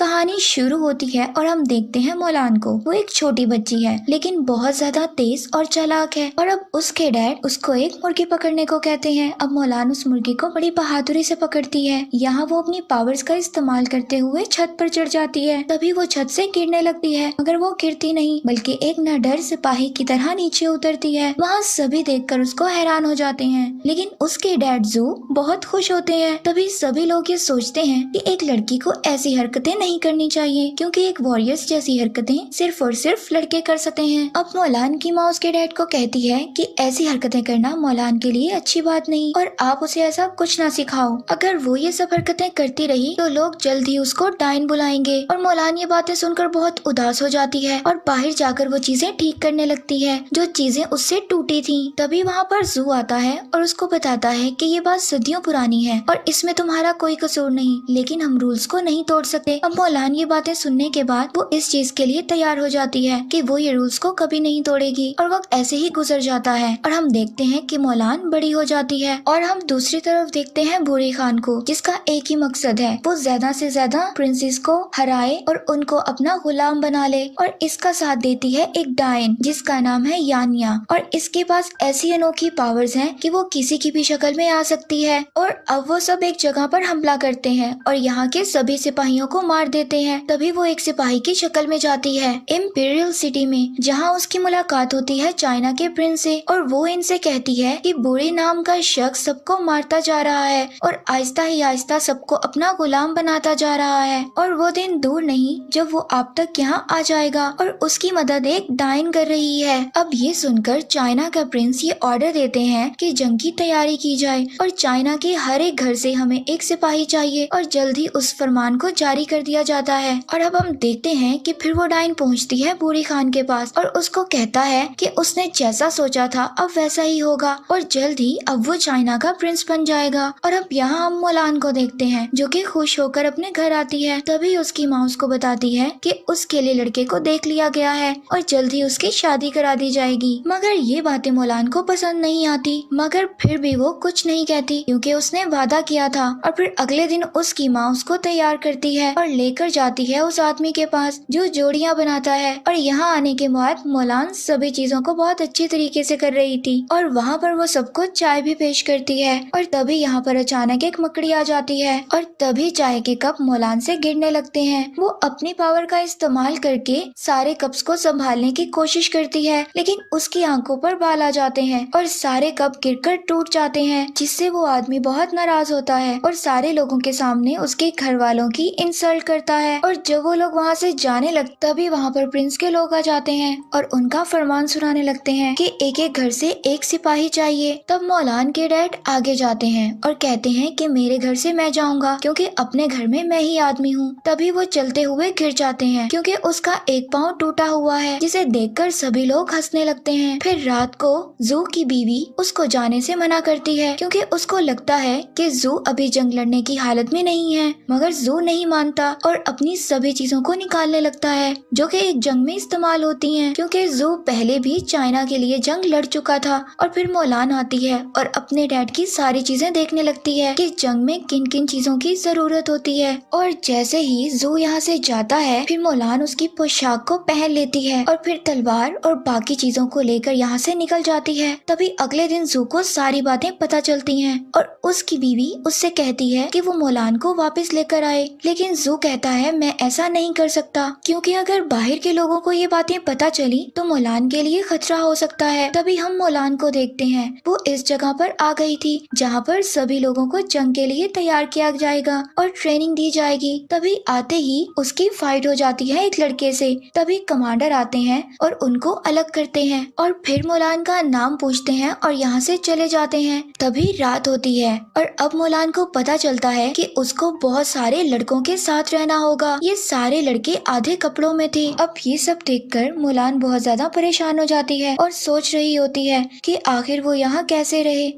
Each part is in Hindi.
कहानी शुरू होती है और हम देखते हैं मौलान को। वो एक छोटी बच्ची है लेकिन बहुत ज्यादा तेज और चालाक है। और अब उसके डैड उसको एक मुर्गी पकड़ने को कहते हैं। अब मौलान उस मुर्गी को बड़ी बहादुरी से पकड़ती है। यहाँ वो अपनी पावर्स का इस्तेमाल करते हुए छत पर चढ़ जाती है। तभी वो छत से गिरने लगती है, मगर वो गिरती नहीं बल्कि एक निडर सिपाही की तरह नीचे उतरती है। वहाँ सभी देखकर उसको हैरान हो जाते हैं, लेकिन उसके डैड जू बहुत खुश होते हैं। तभी सभी लोग ये सोचते हैं कि एक लड़की को ऐसी हरकतें नहीं करनी चाहिए, क्योंकि एक वॉरियर्स जैसी हरकतें सिर्फ और सिर्फ लड़के कर सकते हैं। अब मौलान की माँ उसके डैड को कहती है कि ऐसी हरकतें करना मौलान के लिए अच्छी बात नहीं और आप उसे ऐसा कुछ ना सिखाओ। अगर वो ये सब हरकतें करती रही तो लोग जल्द ही उसको डायन बुलाएंगे। और मौलान ये बातें सुनकर बहुत उदास हो जाती है और बाहर जाकर वो चीजें ठीक करने लगती है जो चीजें उससे टूटी थी। तभी वहाँ पर जू आता है और उसको बताता है कि ये बात सदियों पुरानी है और इसमें तुम्हारा कोई कसूर नहीं, लेकिन हम रूल्स को नहीं तोड़ सकते। अब मौलान ये बातें सुनने के बाद वो इस चीज के लिए तैयार हो जाती है कि वो ये रूल्स को कभी नहीं तोड़ेगी। और वक्त ऐसे ही गुजर जाता है और हम देखते हैं कि मौलान बड़ी हो जाती है। और हम दूसरी तरफ देखते हैं बूढ़ी खान को, जिसका एक ही मकसद है, वो ज्यादा से ज्यादा प्रिंसेस को हराए और उनको अपना गुलाम बना ले। और इसका साथ देती है एक डायन जिसका नाम है यानिया। और इसके पास ऐसी अनोखी पावर्स हैं कि वो किसी की भी शक्ल में आ सकती है। और अब वो सब एक जगह पर हमला करते हैं और यहाँ के सभी सिपाहियों को मार देते हैं। तभी वो एक सिपाही की शक्ल में जाती है इम्पीरियल सिटी में, जहाँ उसकी मुलाकात होती है चाइना के प्रिंस से। और वो इनसे कहती है कि बूढ़े नाम का शख्स सबको मारता जा रहा है और आहिस्ता ही आहिस्ता सबको अपना गुलाम बनाता जा रहा है। और वो दिन दूर नहीं जब वो आप तक यहाँ आ जाएगा और उसकी मदद एक डायन कर रही है। अब ये सुनकर चाइना का प्रिंस ये ऑर्डर देते हैं कि जंग की तैयारी की जाए और चाइना के हर एक घर से हमें एक सिपाही चाहिए। और जल्द ही उस फरमान को जारी कर दिया जाता है। और अब हम देखते हैं कि फिर वो डायन पहुंचती है बूढ़ी खान के पास और उसको कहता है कि उसने जैसा सोचा था अब वैसा ही होगा और जल्द ही अब वो चाइना का प्रिंस बन जाएगा। और अब यहाँ हम मौलान को देखते हैं जो कि खुश होकर अपने घर आती है। तभी उसकी माँ उसको बताती है कि उसके लिए लड़के को देख लिया गया है और जल्द ही उसकी शादी करा दी जाएगी। मगर ये बातें मौलान को पसंद नहीं आती, मगर फिर भी वो कुछ नहीं कहती क्योंकि उसने वादा किया था। और फिर अगले दिन उसकी माँ उसको तैयार करती है और लेकर जाती है उस आदमी के पास जो जोड़ियाँ बनाता है। और यहाँ आने के बाद मौलान सभी चीजों को बहुत अच्छी तरीके से कर रही थी और वहाँ पर वो सबको चाय भी पेश करती है। और तभी यहाँ पर अचानक एक मकड़ी आ जाती है और तभी चाय के कप मौलान से गिरने लगते हैं। वो अपनी पावर का इस्तेमाल करके सारे कप्स को संभालने की कोशिश करती है, लेकिन उसकी आंखों पर बाल आ जाते हैं और सारे कप गिरकर टूट जाते हैं, जिससे वो आदमी बहुत नाराज होता है और सारे लोगों के सामने उसके घर वालों की इंसल्ट करता है। और जब वो लोग वहाँ से जाने लगते तभी वहाँ पर प्रिंस के लोग आ जाते हैं और उनका फरमान सुनाने लगते हैं कि एक एक घर से एक सिपाही चाहिए। तब मौलान के डैड आगे जाते हैं और कहते हैं कि मेरे घर से मैं जाऊंगा क्योंकि अपने घर में मैं ही आदमी हूँ। तभी वो चलते हुए गिर जाते हैं क्योंकि उसका एक पाँव टूटा हुआ है, जिसे देखकर सभी लोग हंसने लगते हैं। फिर रात को जू की बीवी उसको जाने से मना करती है क्योंकि उसको लगता है कि जू अभी जंग लड़ने की हालत में नहीं है, मगर जू नहीं मानता और अपनी सभी चीजों को निकालने लगता है जो कि एक जंग में इस्तेमाल होती हैं, क्योंकि जू पहले भी चाइना के लिए जंग लड़ चुका था। और फिर मौलान आती है और अपने डैड की सारी चीजें देखने लगती है कि जंग में किन किन चीजों की जरूरत होती है। और जैसे ही जू यहाँ से जाता है फिर मौलान उसकी पोशाक को पहन लेती है और फिर तलवार और बाकी चीजों को लेकर यहाँ से निकल जाती है। तभी अगले दिन जू को सारी बातें पता चलती हैं और उसकी बीवी उससे कहती है कि वो मौलान को वापस लेकर आए, लेकिन जू कहता है मैं ऐसा नहीं कर सकता क्योंकि अगर बाहर के लोगों को ये बातें पता चली तो मौलान के लिए खतरा हो सकता है। तभी हम मौलान को देखते हैं, वो इस जगह पर आ गई थी जहाँ पर सभी लोगों को जंग के लिए तैयार किया जाएगा और ट्रेनिंग दी जाएगी। तभी आते ही उसकी फाइट हो जाती है एक लड़के से। तभी कमांडर आते हैं और उनको अलग करते हैं और फिर मौलान का नाम पूछते हैं और यहाँ से चले जाते हैं। तभी रात होती है और अब मौलान को पता चलता है कि उसको बहुत सारे लड़कों के साथ रहना होगा। ये सारे लड़के आधे कपड़ों में थे। अब ये सब देखकर मौलान बहुत ज्यादा परेशान हो जाती है और सोच रही होती है कि आखिर वो यहाँ कैसे रहे।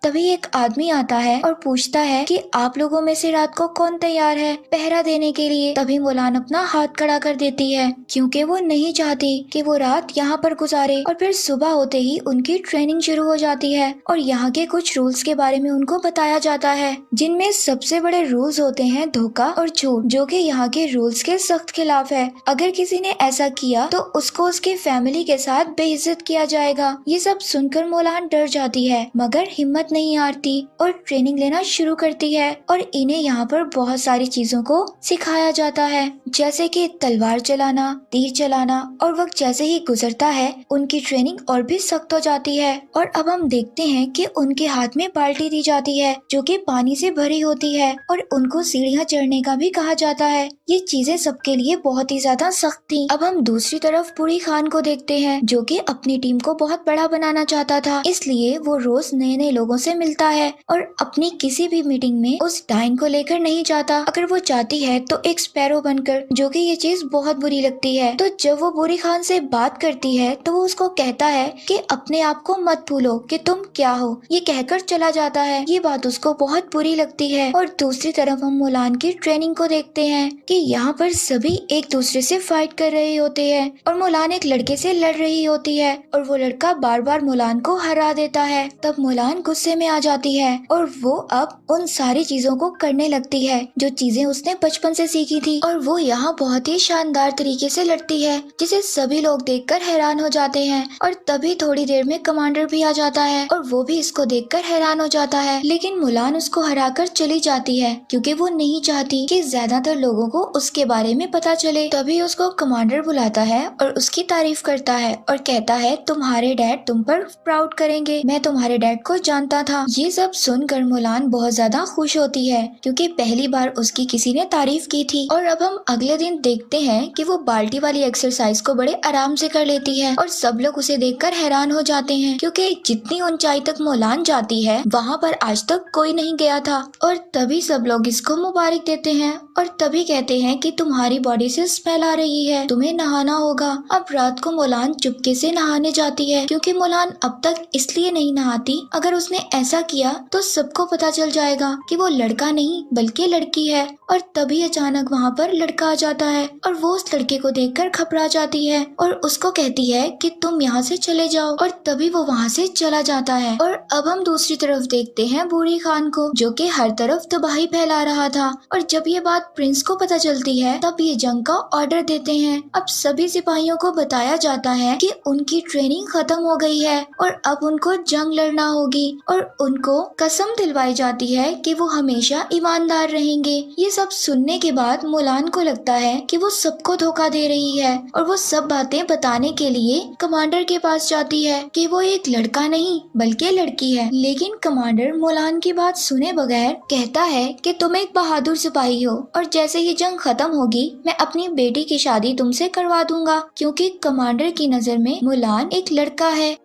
तभी एक आदमी आता है और पूछता है कि आप लोगों में से रात को कौन तैयार है पहरा देने के लिए। तभी मुलान अपना हाथ खड़ा कर देती है क्योंकि वो नहीं चाहती कि वो रात यहाँ पर गुजारे। और फिर सुबह होते ही उनकी ट्रेनिंग शुरू हो जाती है और यहाँ के कुछ रूल्स के बारे में उनको बताया जाता है, जिनमें सबसे बड़े रूल्स होते हैं धोखा और झूठ, जो कि यहाँ के रूल्स के सख्त खिलाफ है। अगर किसी ने ऐसा किया तो उसको उसकी फैमिली के साथ बेइज्जत किया जाएगा। ये सब सुनकर मुलान डर जाती है मगर हिम्मत नहीं हारती और ट्रेनिंग लेना शुरू करती है। और इन्हें यहाँ पर बहुत सारी चीजों को सिखाया जाता है, जैसे कि तलवार चलाना, तीर चलाना। और वक्त जैसे ही गुजरता है उनकी ट्रेनिंग और भी सख्त हो जाती है। और अब हम देखते हैं कि उनके हाथ में बाल्टी दी जाती है जो कि पानी से भरी होती है और उनको सीढ़ियाँ चढ़ने का भी कहा जाता है। ये चीजें सबके लिए बहुत ही ज्यादा सख्त थी। अब हम दूसरी तरफ बूढ़ी खान को देखते हैं जो कि अपनी टीम को बहुत बड़ा बनाना चाहता था, इसलिए वो रोज नए नए लोगों से मिलता है और अपनी किसी भी मीटिंग में उस डाइन को लेकर नहीं जाता। अगर वो जाती है तो एक स्पैरो बनकर, जो कि ये चीज बहुत बुरी लगती है। तो जब वो बूढ़ी खान से बात करती है तो वो उसको कहता है कि अपने आप को मत भूलो कि तुम क्या हो, ये कहकर चला जाता है। ये बात उसको बहुत बुरी लगती है। और दूसरी तरफ हम मुलान की ट्रेनिंग को देखते हैं कि यहाँ पर सभी एक दूसरे से फाइट कर रहे होते हैं और मुलान एक लड़के से लड़ रही होती है और वो लड़का बार बार मुलान को हरा देता है। तब मुलान गुस्से में आ जाती है और वो अब उन सारी चीजों को करने लगती है जो चीजें उसने बचपन से सीखी थी। और वो यहाँ बहुत ही शानदार तरीके से लड़ती है जिसे सभी लोग देखकर हैरान हो जाते हैं। और तभी थोड़ी देर में कमांडर भी आ जाता है और वो भी इसको देखकर हैरान हो जाता है, लेकिन मुलान उसको हराकर चली जाती है क्योंकि वो नहीं चाहती कि ज्यादातर लोगों को उसके बारे में पता चले। तभी उसको कमांडर बुलाता है और उसकी तारीफ करता है और कहता है तुम्हारे डैड तुम पर प्राउड करेंगे, मैं तुम्हारे डैड को जानता था। ये सब सुनकर मुलान बहुत ज्यादा खुश होती है क्योंकि पहली बार उसकी किसी ने तारीफ की थी। और अब हम अगले दिन देखते हैं कि वो बाल्टी वाली एक्सरसाइज को बड़े आराम से कर लेती है और सब लोग उसे देखकर हैरान हो जाते हैं क्योंकि जितनी ऊंचाई तक मुलान जाती है वहाँ पर आज तक कोई नहीं गया था। और तभी सब लोग इसको मुबारक देते हैं और तभी कहते हैं कि तुम्हारी बॉडी से स्मेल आ रही है, तुम्हें नहाना होगा। अब रात को मुलान चुपके से नहाने जाती है क्योंकि मुलान अब तक इसलिए नहीं नहाती, अगर उसने ऐसा किया तो सबको पता चल जाएगा कि वो लड़का नहीं बल्कि लड़की है। और तभी अचानक वहाँ पर लड़का आ जाता है और वो उस लड़के को देखकर घबरा जाती है और उसको कहती है कि तुम यहाँ से चले जाओ। और तभी वो वहाँ से चला जाता है। और अब हम दूसरी तरफ देखते हैं बूढ़ी खान को जो कि हर तरफ तबाही फैला रहा था। और जब ये बात प्रिंस को पता चलती है तब ये जंग का ऑर्डर देते हैं। अब सभी सिपाहियों को बताया जाता है कि उनकी ट्रेनिंग खत्म हो गई है और अब उनको जंग लड़ना होगी और उनको कसम दिलवाई जाती है कि वो हमेशा ईमानदार रहेंगे। ये सब सुनने के बाद मुलान को लगता है कि वो सबको धोखा दे रही है और वो सब बातें बताने के लिए कमांडर के पास जाती है कि वो एक लड़का नहीं बल्कि लड़की है। लेकिन कमांडर मुलान की बात सुने बगैर कहता है कि तुम एक बहादुर सिपाही हो और जैसे ही जंग खत्म होगी मैं अपनी बेटी की शादी तुमसे करवा दूंगा, क्योंकि कमांडर की नजर में मुलान एक लड़का है।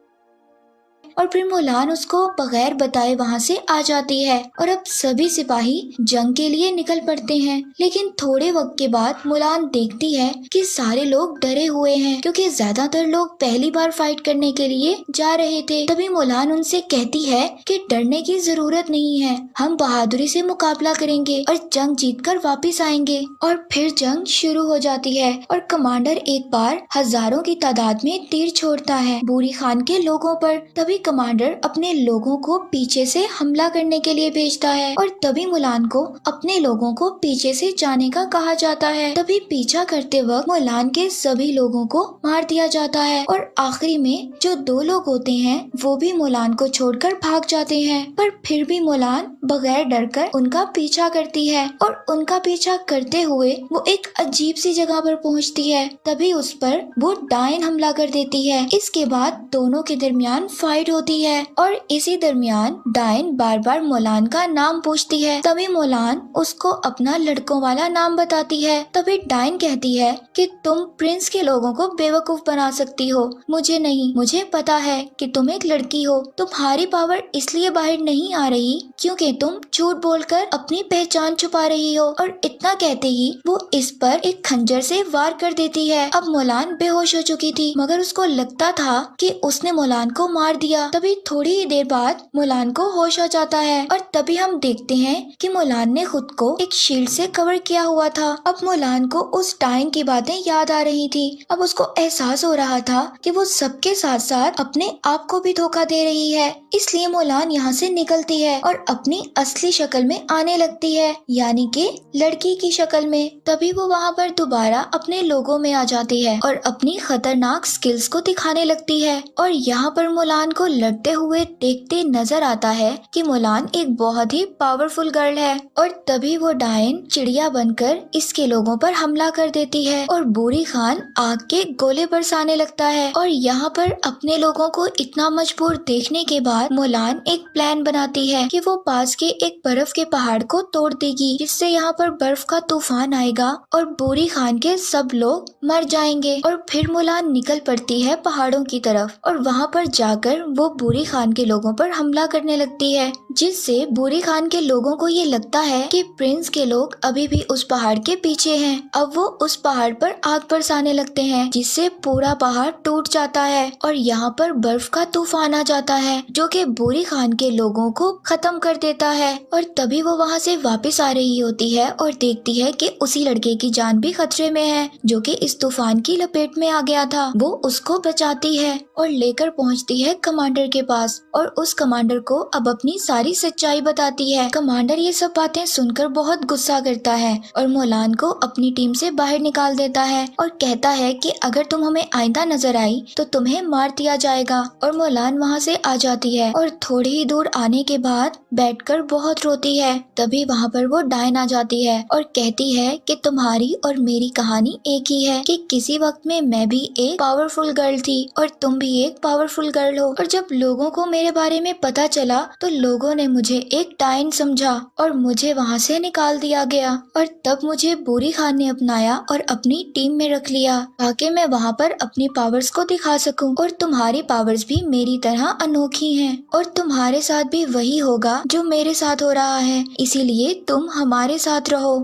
और फिर मुलान उसको बगैर बताए वहाँ से आ जाती है और अब सभी सिपाही जंग के लिए निकल पड़ते हैं। लेकिन थोड़े वक्त के बाद मुलान देखती है कि सारे लोग डरे हुए हैं क्योंकि ज्यादातर लोग पहली बार फाइट करने के लिए जा रहे थे। तभी मुलान उनसे कहती है कि डरने की जरूरत नहीं है, हम बहादुरी से मुकाबला करेंगे और जंग जीतकर वापस आएंगे। और फिर जंग शुरू हो जाती है और कमांडर एक बार हजारों की तादाद में तीर छोड़ता है बूढ़ी खान के लोगों पर। तभी कमांडर अपने लोगों को पीछे से हमला करने के लिए भेजता है और तभी मुलान को अपने लोगों को पीछे से जाने का कहा जाता है। तभी पीछा करते वक्त मुलान के सभी लोगों को मार दिया जाता है और आखिरी में जो दो लोग होते हैं वो भी मुलान को छोड़कर भाग जाते हैं। पर फिर भी मुलान बगैर डर कर उनका पीछा करती है और उनका पीछा करते हुए वो एक अजीब सी जगह पर पहुँचती है। तभी उस पर वो डायन हमला कर देती है। इसके बाद दोनों के दरमियान फाइट होती है और इसी दरमियान डायन बार बार मुलान का नाम पूछती है। तभी मुलान उसको अपना लड़कों वाला नाम बताती है। तभी डायन कहती है कि तुम प्रिंस के लोगों को बेवकूफ बना सकती हो, मुझे नहीं। मुझे पता है कि तुम एक लड़की हो, तुम्हारी पावर इसलिए बाहर नहीं आ रही क्योंकि तुम झूठ बोलकर अपनी पहचान छुपा रही हो। और इतना कहते ही वो इस पर एक खंजर से वार कर देती है। अब मुलान बेहोश हो चुकी थी मगर उसको लगता था कि उसने मुलान को मार दिया दिया। तभी थोड़ी ही देर बाद मुलान को होश आ जाता है और तभी हम देखते हैं कि मुलान ने खुद को एक शील्ड से कवर किया हुआ था। अब मुलान को उस टाइम की बातें याद आ रही थी। अब उसको एहसास हो रहा था कि वो सबके साथ साथ अपने आप को भी धोखा दे रही है। इसलिए मुलान यहाँ से निकलती है और अपनी असली शक्ल में आने लगती है, यानी कि लड़की की शक्ल में। तभी वो वहाँ पर दोबारा अपने लोगों में आ जाती है और अपनी खतरनाक स्किल्स को दिखाने लगती है। और यहाँ पर मुलान को लड़ते हुए देखते नजर आता है कि मुलान एक बहुत ही पावरफुल गर्ल है। और तभी वो डायन चिड़िया बनकर इसके लोगों पर हमला कर देती है और बूढ़ी खान आग के गोले बरसाने लगता है। और यहाँ पर अपने लोगों को इतना मजबूर देखने के बाद मुलान एक प्लान बनाती है कि वो पास के एक बर्फ के पहाड़ को तोड़ देगी, जिससे यहाँ पर बर्फ का तूफान आएगा और बूढ़ी खान के सब लोग मर जाएंगे। और फिर मुलान निकल पड़ती है पहाड़ों की तरफ और वहाँ पर जाकर वो बूढ़ी खान के लोगों पर हमला करने लगती है, जिससे बूढ़ी खान के लोगों को ये लगता है कि प्रिंस के लोग अभी भी उस पहाड़ के पीछे हैं। अब वो उस पहाड़ पर आग बरसाने लगते हैं, जिससे पूरा पहाड़ टूट जाता है और यहाँ पर बर्फ का तूफान आ जाता है, जो कि बूढ़ी खान के लोगों को खत्म कर देता है। और तभी वो वहाँ से वापस आ रही होती है और देखती है कि उसी लड़के की जान भी खतरे में है, जो कि इस तूफान की लपेट में आ गया था। वो उसको बचाती है और लेकर पहुँचती है कमांडर के पास और उस कमांडर को अब अपनी सारी सच्चाई बताती है। कमांडर ये सब बातें सुनकर बहुत गुस्सा करता है और मुलान को अपनी टीम से बाहर निकाल देता है और कहता है कि अगर तुम हमें आइंदा नजर आई तो तुम्हें मार दिया जाएगा। और मुलान वहाँ से आ जाती है और थोड़ी ही दूर आने के बाद बैठकर बहुत रोती है। तभी वहाँ पर वो डायन आ जाती है और कहती है कि तुम्हारी और मेरी कहानी एक ही है कि किसी वक्त में मैं भी एक पावरफुल गर्ल थी और तुम भी एक पावरफुल गर्ल हो। और जब लोगों को मेरे बारे में पता चला तो लोगों ने मुझे एक डायन समझा और मुझे वहाँ से निकाल दिया गया। और तब मुझे बूढ़ी खान ने अपनाया और अपनी टीम में रख लिया ताकि मैं वहाँ पर अपनी पावर्स को दिखा सकूं। और तुम्हारी पावर्स भी मेरी तरह अनोखी हैं और तुम्हारे साथ भी वही होगा जो मेरे साथ हो रहा है, इसीलिए तुम हमारे साथ रहो।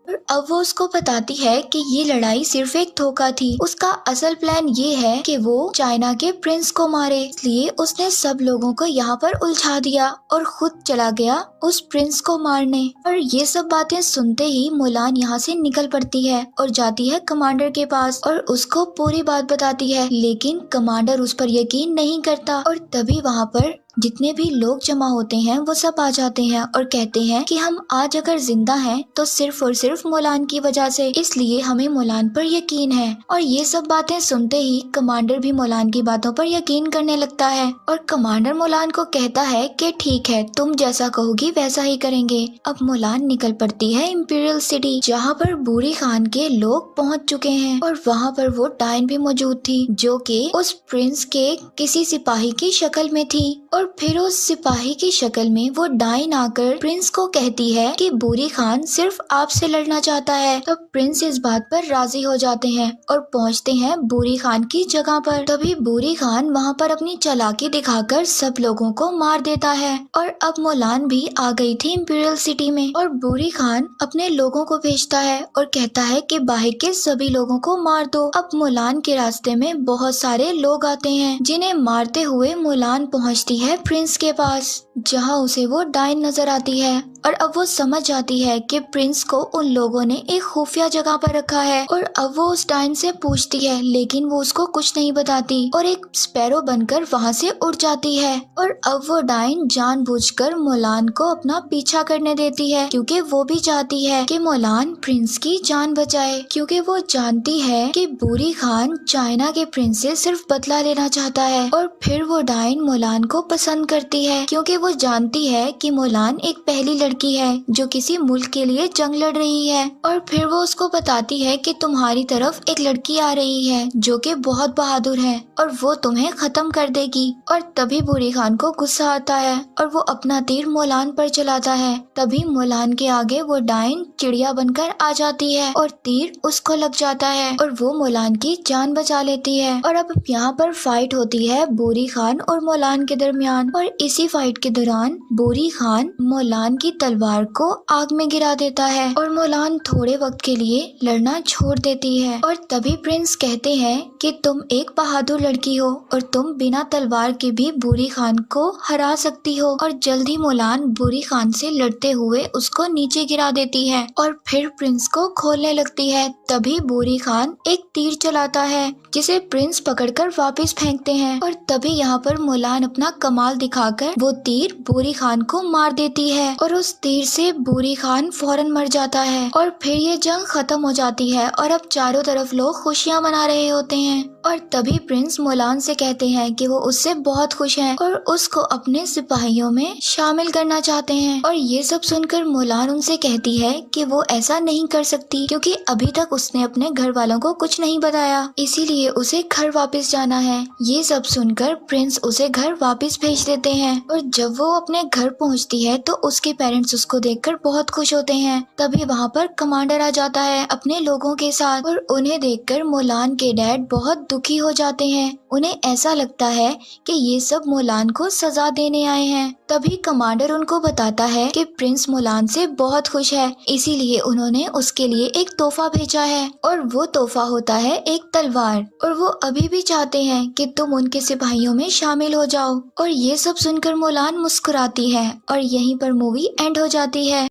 और अब वो उसको बताती है कि ये लड़ाई सिर्फ एक धोखा थी। उसका असल प्लान ये है कि वो चाइना के प्रिंस को मारे, इसलिए उसने सब लोगों को यहाँ पर उलझा दिया और खुद चला गया उस प्रिंस को मारने। और ये सब बातें सुनते ही मुलान यहाँ से निकल पड़ती है और जाती है कमांडर के पास और उसको पूरी बात बताती है, लेकिन कमांडर उस पर यकीन नहीं करता। और तभी वहाँ पर जितने भी लोग जमा होते हैं वो सब आ जाते हैं और कहते हैं कि हम आज अगर जिंदा हैं तो सिर्फ और सिर्फ मुलान की वजह से, इसलिए हमें मुलान पर यकीन है। और ये सब बातें सुनते ही कमांडर भी मुलान की बातों पर यकीन करने लगता है और कमांडर मुलान को कहता है कि ठीक है, तुम जैसा कहोगी वैसा ही करेंगे। अब मुलान निकल पड़ती है इंपीरियल सिटी, जहाँ पर बूढ़ी खान के लोग पहुँच चुके हैं और वहाँ पर वो डायन भी मौजूद थी, जो कि उस प्रिंस के किसी सिपाही की शक्ल में थी। और फिर उस सिपाही की शक्ल में वो डायन आकर प्रिंस को कहती है कि बूढ़ी खान सिर्फ आपसे लड़ना चाहता है। तो प्रिंस इस बात पर राजी हो जाते हैं और पहुंचते हैं बूढ़ी खान की जगह पर। तभी बूढ़ी खान वहां पर अपनी चालाकी दिखाकर सब लोगों को मार देता है। और अब मुलान भी आ गई थी इंपीरियल सिटी में और बूढ़ी खान अपने लोगों को भेजता है और कहता है कि बाहर के सभी लोगों को मार दो। अब मुलान के रास्ते में बहुत सारे लोग आते हैं, जिन्हें मारते हुए मुलान पहुंचती है प्रिंस के पास, जहां उसे वो डायन नजर आती है। और अब वो समझ जाती है कि प्रिंस को उन लोगों ने एक खुफिया जगह पर रखा है। और अब वो उस डायन से पूछती है, लेकिन वो उसको कुछ नहीं बताती और एक स्पैरो बनकर वहां से उड़ जाती है। और अब वो डायन जानबूझकर मुलान को अपना पीछा करने देती है, क्योंकि वो भी चाहती है कि मुलान प्रिंस की जान बचाए, क्योंकि वो जानती है कि बूढ़ी खान चाइना के प्रिंस से सिर्फ बदला लेना चाहता है। और फिर वो डायन मुलान को पसंद करती है, क्योंकि वो जानती है कि मुलान एक पहली लड़की है जो किसी मुल्क के लिए जंग लड़ रही है। और फिर वो उसको बताती है कि तुम्हारी तरफ एक लड़की आ रही है जो कि बहुत बहादुर है और वो तुम्हें खत्म कर देगी। और तभी बूढ़ी खान को गुस्सा आता है और वो अपना तीर मुलान पर चलाता है। तभी मुलान के आगे वो डायन चिड़िया बनकर आ जाती है और तीर उसको लग जाता है और वो मुलान की जान बचा लेती है। और अब यहाँ पर फाइट होती है बूढ़ी खान और मुलान के दरमियान। और इसी फाइट के दौरान बूढ़ी खान मुलान की तलवार को आग में गिरा देता है और मोलान थोड़े वक्त के लिए लड़ना छोड़ देती है। और तभी प्रिंस कहते हैं कि तुम एक बहादुर लड़की हो और तुम बिना तलवार के भी बूरी खान को हरा सकती हो। और जल्दी मोलान बूरी खान से लड़ते हुए उसको नीचे गिरा देती है और फिर प्रिंस को खोलने लगती है। तभी बूरी खान एक तीर चलाता है जिसे प्रिंस पकड़कर वापस फेंकते हैं और तभी यहाँ पर मोलान अपना कमाल दिखाकर वो तीर बूरी खान को मार देती है और उस तीर से बूरी खान फौरन मर जाता है। और फिर ये जंग खत्म हो जाती है और अब चारों तरफ लोग खुशियाँ मना रहे होते हैं। और तभी प्रिंस मोलान से कहते हैं कि वो उससे बहुत खुश हैं और उसको अपने सिपाहियों में शामिल करना चाहते हैं। और ये सब सुनकर मोलान उनसे कहती है कि वो ऐसा नहीं कर सकती क्योंकि अभी तक उसने अपने घर वालों को कुछ नहीं बताया, इसीलिए उसे घर वापस जाना है। ये सब सुनकर प्रिंस उसे घर वापस भेज देते हैं और जब वो अपने घर पहुंचती है तो उसके पेरेंट्स उसको देखकर बहुत खुश होते हैं। तभी वहाँ पर कमांडर आ जाता है अपने लोगों के साथ और उन्हें देखकर मोलान के डैड बहुत दुखी हो जाते हैं। उन्हें ऐसा लगता है कि ये सब मोलान को सजा देने आए हैं। तभी कमांडर उनको बताता है कि प्रिंस मोलान से बहुत खुश है, इसीलिए उन्होंने उसके लिए एक तोहफा भेजा है और वो तोहफा होता है एक तलवार और वो अभी भी चाहते हैं कि तुम उनके सिपाहियों में शामिल हो जाओ। और ये सब सुनकर मोलान मुस्कुराती है और यहीं पर मूवी एंड हो जाती है।